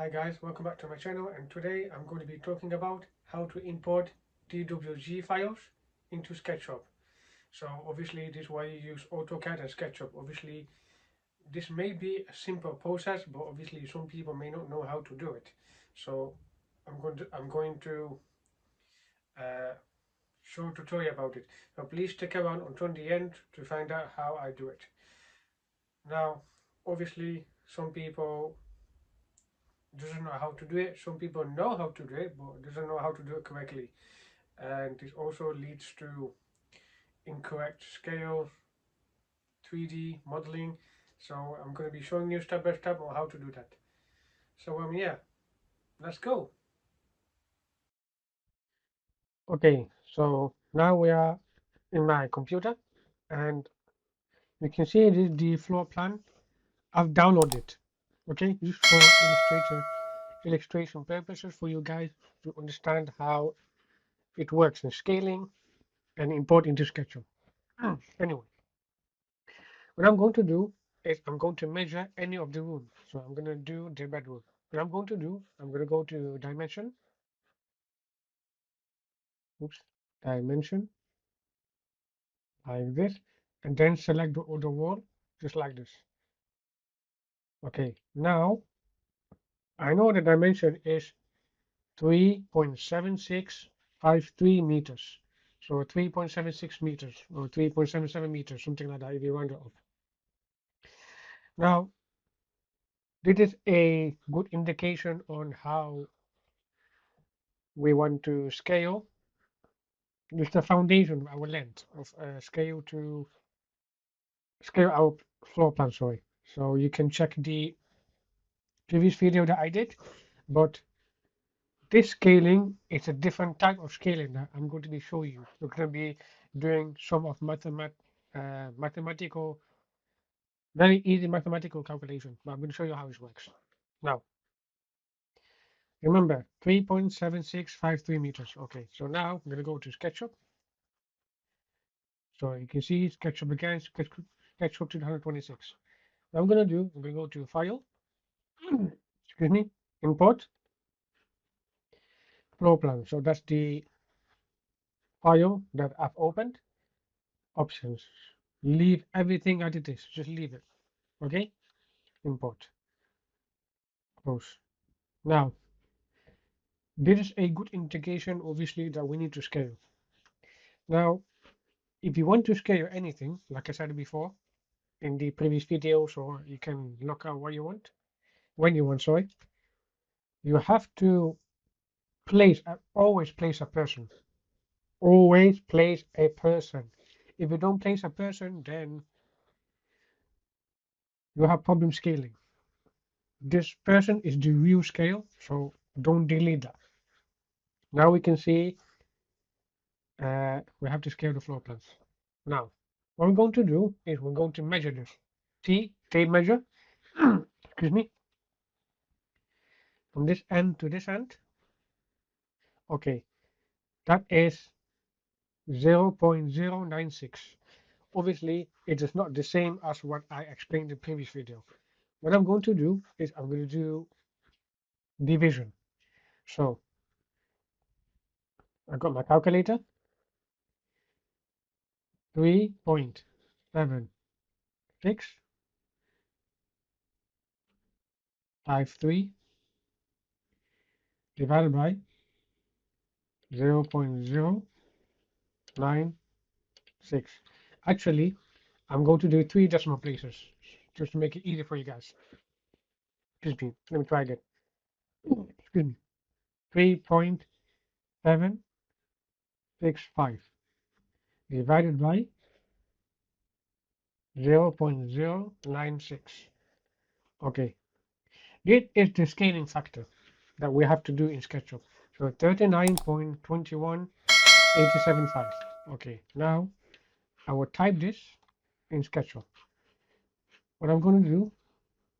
Hi guys, welcome back to my channel, and today I'm going to be talking about how to import DWG files into SketchUp. So obviously this is why you use AutoCAD and SketchUp. Obviously this may be a simple process, but obviously some people may not know how to do it. So I'm going to show a tutorial about it. So please stick around until the end to find out how I do it. Now obviously some people doesn't know how to do it. Some people know how to do it, but doesn't know how to do it correctly. And this also leads to incorrect scale, 3D modeling. So I'm going to be showing you step by step on how to do that. So yeah, let's go. Okay, so now we are in my computer, and you can see this is the floor plan. I've downloaded it. Okay, just for illustration purposes for you guys to understand how it works in scaling and import into SketchUp. Anyway, what I'm going to do is I'm going to measure any of the rooms. So I'm going to do the bedroom. What I'm going to do, I'm going to go to dimension, oops, dimension, like this, and then select the wall, just like this. Okay, now I know the dimension is 3.7653 meters. So 3.76 meters or 3.77 meters, something like that if you round it up. Now, this is a good indication on how we want to scale. It's the foundation of our length of scale to scale our floor plan, sorry. So you can check the previous video that I did, but this scaling is a different type of scaling that I'm going to be showing you. We're going to be doing some of mathematical, very easy mathematical calculation, but I'm going to show you how it works. Now, remember 3.7653 meters. Okay, so now I'm going to go to SketchUp. So you can see SketchUp again, SketchUp 226. What I'm going to do, I'm going to go to File, excuse me, Import, Floor Plan. So that's the file that I've opened. Options. Leave everything as it is. Just leave it. Okay? Import. Close. Now, this is a good indication, obviously, that we need to scale. Now, if you want to scale anything, like I said before, in the previous videos, or you can look out what you want, when you want, sorry, you have to always place a person. Always place a person. If you don't place a person, then you have problem scaling. This person is the real scale, so don't delete that. Now we can see we have to scale the floor plans. Now, what we're going to do is we're going to measure this. See, tape measure, excuse me, from this end to this end. Okay, that is 0.096. Obviously, it is not the same as what I explained in the previous video. What I'm going to do is I'm going to do division. So I got my calculator, 3.7653 divided by 0.096. Actually, I'm going to do 3 decimal places just to make it easier for you guys. Excuse me, let me try again. Excuse me, 3.765 divided by 0.096. Okay, this is the scaling factor that we have to do in SketchUp. So 39.21875. Okay, now I will type this in SketchUp. What I'm going to do,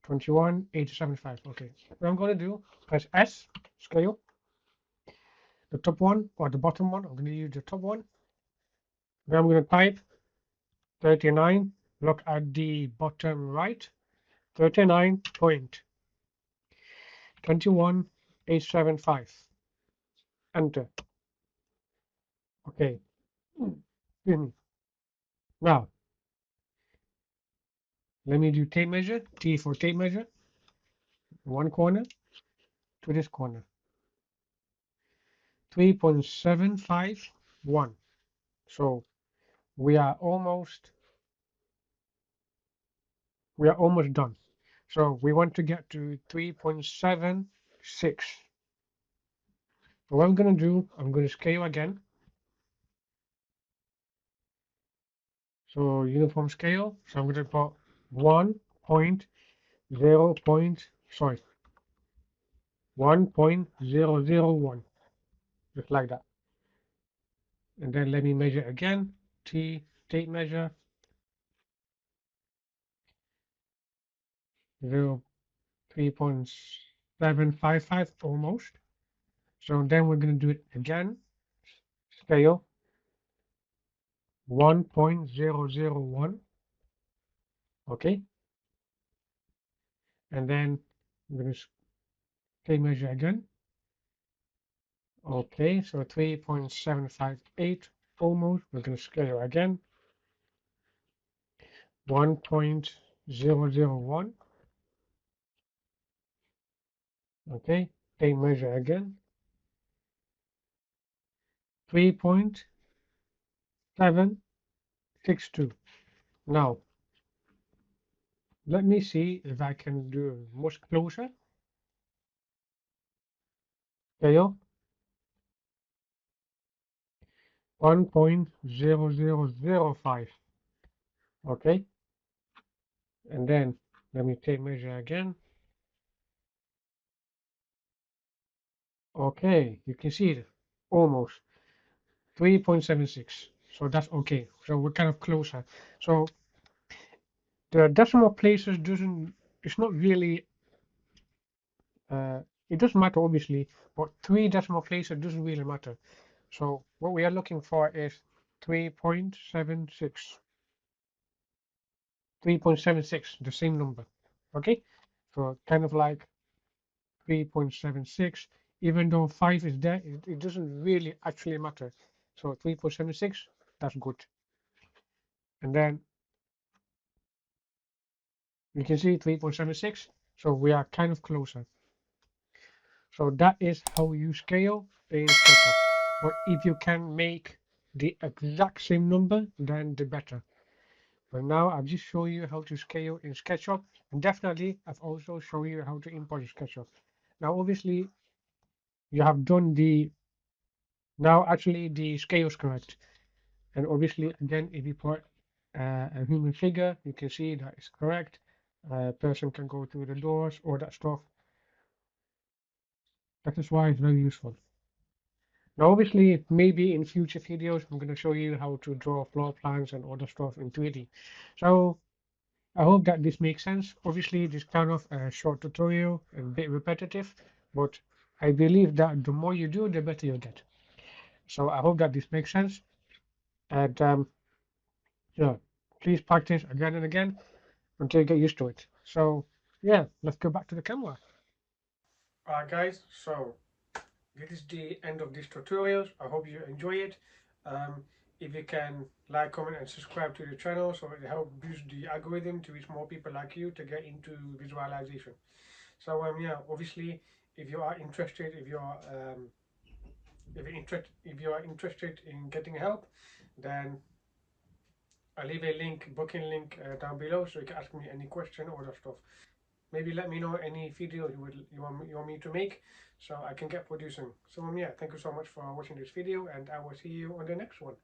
21.875. Okay, what I'm going to do, press S, scale, the top one or the bottom one. I'm going to use the top one. Then I'm going to type 39. Look at the bottom right, 39.21875. 21875. Enter. Okay. Excuse me. Now, let me do tape measure. T for tape measure. One corner to this corner. 3.751. So we are almost done. So we want to get to 3.76. So what I'm going to do, I'm going to scale again. So uniform scale. So I'm going to put 1.0 sorry, 1.001, just like that. And then let me measure again. T tape measure 3.755 almost. So then we're going to do it again. Scale 1.001. Okay. And then I'm going to tape measure again. Okay, so 3.758 almost. We're going to scale again. 1.001. Okay, tape measure again. 3.762. Now, let me see if I can do much closer. Scale 1.0005. Okay, and then let me tape measure again. Okay, you can see it almost 3.76. So that's okay. So we're kind of closer. So the decimal places doesn't, it's not really, it doesn't matter obviously, but 3 decimal places doesn't really matter. So what we are looking for is 3.76. 3.76, the same number. Okay, so kind of like 3.76, even though 5 is there, it doesn't really actually matter. So 3.76, that's good. And then you can see 3.76, so we are kind of closer. So that is how you scale in SketchUp. But if you can make the exact same number, then the better. But now I've just shown you how to scale in SketchUp, and definitely I've also shown you how to import SketchUp. Now obviously you have done the, now actually the scale is correct. And obviously again, if you put a human figure, you can see that is correct. A person can go through the doors, all that stuff. That is why it's very useful. Now obviously maybe in future videos I'm going to show you how to draw floor plans and other stuff in 3D. So I hope that this makes sense. Obviously this kind of a short tutorial and a bit repetitive, but I believe that the more you do, the better you get. So I hope that this makes sense. And yeah, please practice again and again until you get used to it. So yeah, let's go back to the camera. Alright guys, so this is the end of this tutorial. I hope you enjoy it. If you can like, comment and subscribe to the channel, so it helps boost the algorithm to reach more people like you to get into visualization. So yeah, obviously if you are interested, if you are interested in getting help, then I'll leave a link, booking link down below, so you can ask me any question or other stuff. Maybe let me know any video you want me to make, so I can get producing. So yeah, thank you so much for watching this video, and I will see you on the next one.